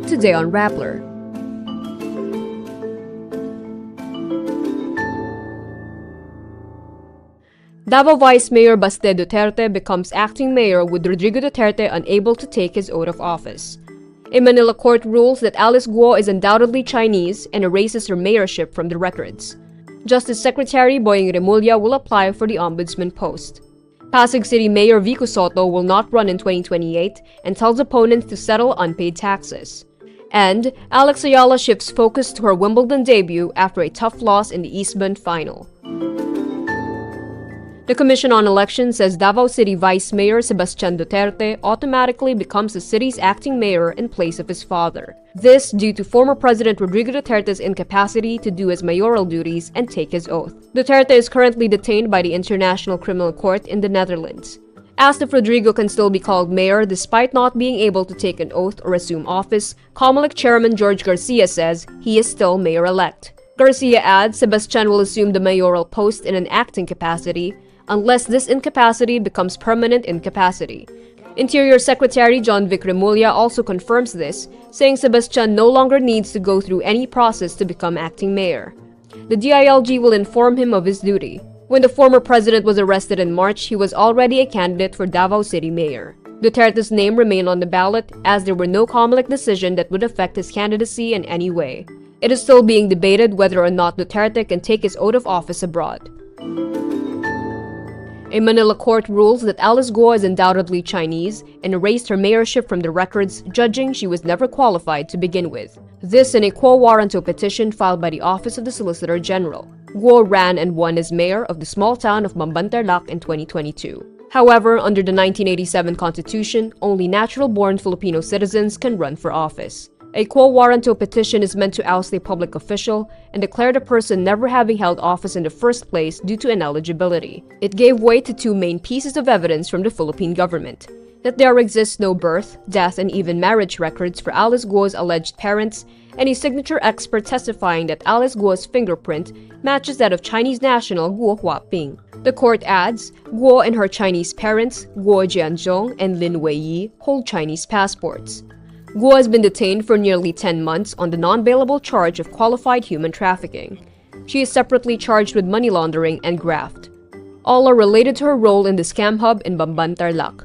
Today on Rappler. Davao Vice Mayor Baste Duterte becomes acting mayor with Rodrigo Duterte unable to take his oath of office. A Manila court rules that Alice Guo is undoubtedly Chinese and erases her mayorship from the records. Justice Secretary Boying Remulia will apply for the Ombudsman post. Pasig City Mayor Vico Sotto will not run in 2028 and tells opponents to settle unpaid taxes. And Ayala shifts focus to her Wimbledon debut after a tough loss in the Eastbourne final. The Commission on Elections says Davao City Vice Mayor Sebastian Duterte automatically becomes the city's acting mayor in place of his father. This due to former President Rodrigo Duterte's incapacity to do his mayoral duties and take his oath. Duterte is currently detained by the International Criminal Court in the Netherlands. Asked if Rodrigo can still be called mayor despite not being able to take an oath or assume office, Comelec Chairman George Garcia says he is still mayor-elect. Garcia adds Sebastian will assume the mayoral post in an acting capacity, unless this incapacity becomes permanent incapacity. Interior Secretary John Vic Remulla also confirms this, saying Sebastian no longer needs to go through any process to become acting mayor. The DILG will inform him of his duty. When the former president was arrested in March, he was already a candidate for Davao City Mayor. Duterte's name remained on the ballot as there were no Comelec decision that would affect his candidacy in any way. It is still being debated whether or not Duterte can take his oath of office abroad. A Manila court rules that Alice Guo is undoubtedly Chinese and erased her mayorship from the records, judging she was never qualified to begin with. This in a quo warranto petition filed by the Office of the Solicitor General. Guo ran and won as mayor of the small town of Mambantarlac in 2022. However, under the 1987 Constitution, only natural-born Filipino citizens can run for office. A quo warranto petition is meant to oust a public official and declare the person never having held office in the first place due to ineligibility. It gave way to two main pieces of evidence from the Philippine government: that there exists no birth, death, and even marriage records for Alice Guo's alleged parents, and a signature expert testifying that Alice Guo's fingerprint matches that of Chinese national Guo Huaping. The court adds, Guo and her Chinese parents, Guo Jianzhong and Lin Weiyi, hold Chinese passports. Guo has been detained for nearly 10 months on the non-bailable charge of qualified human trafficking. She is separately charged with money laundering and graft. All are related to her role in the scam hub in Mambantarlac.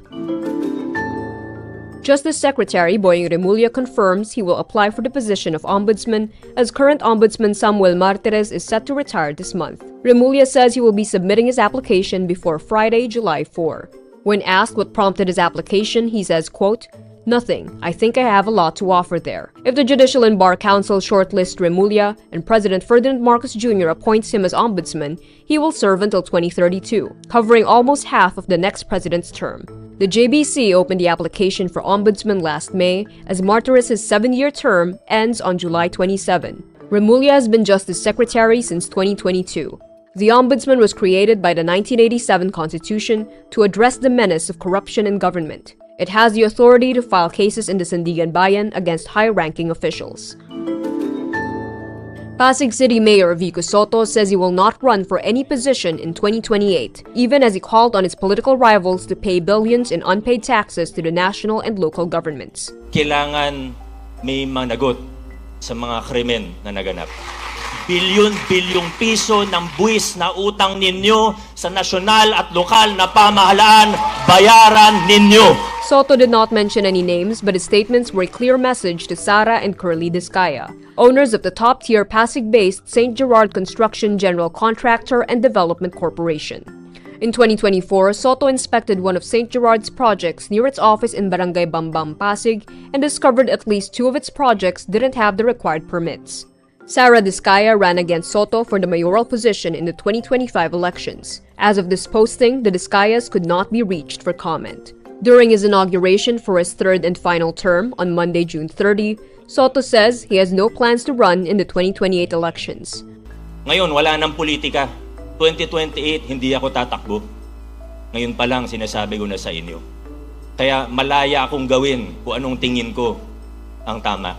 Justice Secretary Boying Remulia confirms he will apply for the position of Ombudsman as current Ombudsman Samuel Martires is set to retire this month. Remulia says he will be submitting his application before Friday, July 4. When asked what prompted his application, he says, quote, "Nothing. I think I have a lot to offer there." If the Judicial and Bar Council shortlist Remulla and President Ferdinand Marcos Jr. appoints him as Ombudsman, he will serve until 2032, covering almost half of the next president's term. The JBC opened the application for Ombudsman last May, as Martires' 7-year term ends on July 27. Remulla has been Justice Secretary since 2022. The Ombudsman was created by the 1987 Constitution to address the menace of corruption in government. It has the authority to file cases in the Sandigan Bayan against high-ranking officials. Pasig City Mayor Vico Sotto says he will not run for any position in 2028, even as he called on his political rivals to pay billions in unpaid taxes to the national and local governments. Kailangan may managot sa mga krimen na naganap. Bilyon-bilyong piso ng buwis na utang ninyo sa nasyonal at lokal na pamahalaan, bayaran ninyo. Sotto did not mention any names, but his statements were a clear message to Sara and Curly Discaya, owners of the top-tier Pasig-based St. Gerard Construction General Contractor and Development Corporation. In 2024, Sotto inspected one of St. Gerard's projects near its office in Barangay Bambam, Pasig, and discovered at least 2 of its projects didn't have the required permits. Sara Discaya ran against Sotto for the mayoral position in the 2025 elections. As of this posting, the Discayas could not be reached for comment. During his inauguration for his 3rd and final term on Monday, June 30, Sotto says he has no plans to run in the 2028 elections. Ngayon, wala nang politika. 2028, hindi ako tatakbo. Ngayon pa lang, sinasabi ko na sa inyo. Kaya malaya akong gawin kung anong tingin ko ang tama.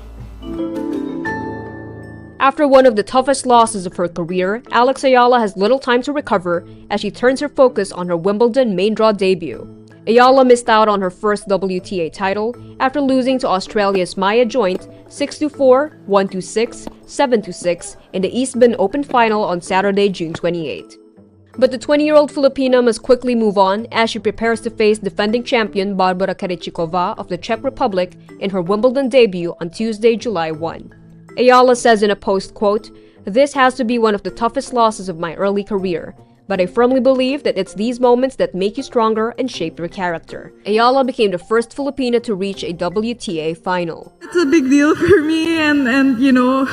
After one of the toughest losses of her career, Ayala has little time to recover as she turns her focus on her Wimbledon main draw debut. Ayala missed out on her first WTA title after losing to Australia's Maya Joint 6-4, 1-6, 7-6 in the Eastbourne Open Final on Saturday, June 28. But the 20-year-old Filipina must quickly move on as she prepares to face defending champion Barbara Krejcikova of the Czech Republic in her Wimbledon debut on Tuesday, July 1. Ayala says in a post, quote, "This has to be one of the toughest losses of my early career, but I firmly believe that it's these moments that make you stronger and shape your character." Ayala became the first Filipina to reach a WTA final. It's a big deal for me and you know,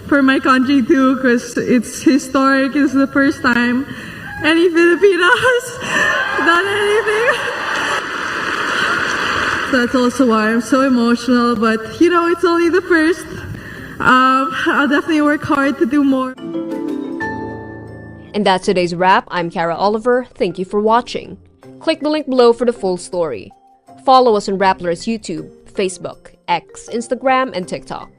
for my country too, because it's historic. It's the first time any Filipina has done anything. So that's also why I'm so emotional, but you know, it's only the first. I'll definitely work hard to do more. And that's today's wrap. I'm Kara Oliver. Thank you for watching. Click the link below for the full story. Follow us on Rappler's YouTube, Facebook, X, Instagram, and TikTok.